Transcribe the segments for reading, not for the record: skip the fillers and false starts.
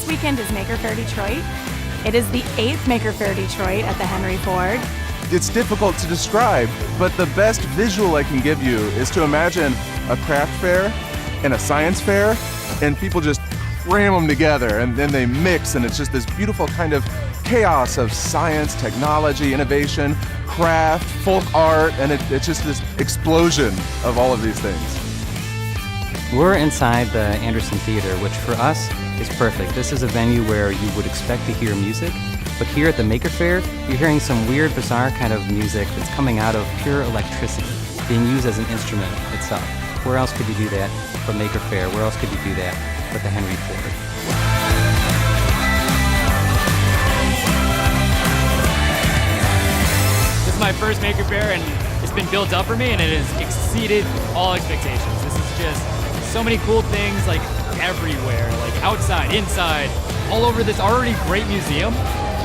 This weekend is Maker Faire Detroit. It is the 8th Maker Faire Detroit at the Henry Ford. It's difficult to describe, but the best visual I can give you is to imagine a craft fair and a science fair, and people just cram them together, and then they mix, and it's just this beautiful kind of chaos of science, technology, innovation, craft, folk art, and it's just this explosion of all of these things. We're inside the Anderson Theater, which for us is perfect. This is a venue where you would expect to hear music, but here at the Maker Faire, you're hearing some weird, bizarre kind of music that's coming out of pure electricity, being used as an instrument itself. Where else could you do that but Maker Faire? Where else could you do that but the Henry Ford? This is my first Maker Faire, and it's been built up for me, and it has exceeded all expectations. This is just so many cool things, like everywhere, like outside, inside, all over this already great museum,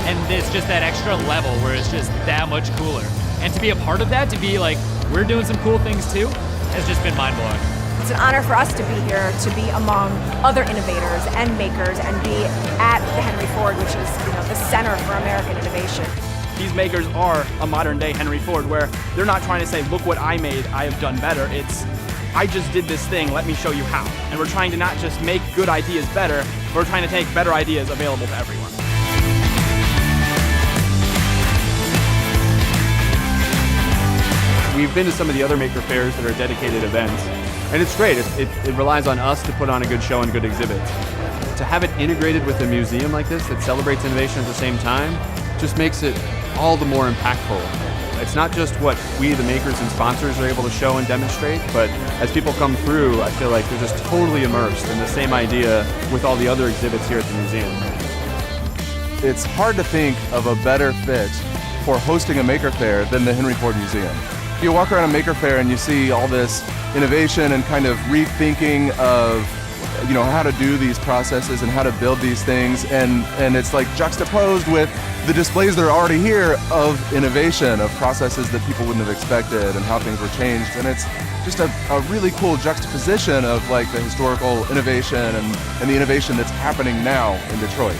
and it's just that extra level where it's just that much cooler. And to be a part of that, to be like, we're doing some cool things too, has just been mind-blowing. It's an honor for us to be here, to be among other innovators and makers, and be at the Henry Ford, which is, the center for American innovation. These makers are a modern-day Henry Ford, where they're not trying to say, look what I made, I have done better. It's, I just did this thing, let me show you how. And we're trying to not just make good ideas better, but we're trying to make better ideas available to everyone. We've been to some of the other Maker Fairs that are dedicated events, and it's great. It relies on us to put on a good show and good exhibits. To have it integrated with a museum like this that celebrates innovation at the same time just makes it all the more impactful. It's not just what we, the makers and sponsors, are able to show and demonstrate, but as people come through, I feel like they're just totally immersed in the same idea with all the other exhibits here at the museum. It's hard to think of a better fit for hosting a Maker Faire than the Henry Ford Museum. You walk around a Maker Faire and you see all this innovation and kind of rethinking of how to do these processes and how to build these things, and it's like juxtaposed with the displays that are already here of innovation, of processes that people wouldn't have expected and how things were changed. And it's just a really cool juxtaposition of like the historical innovation and the innovation that's happening now in Detroit.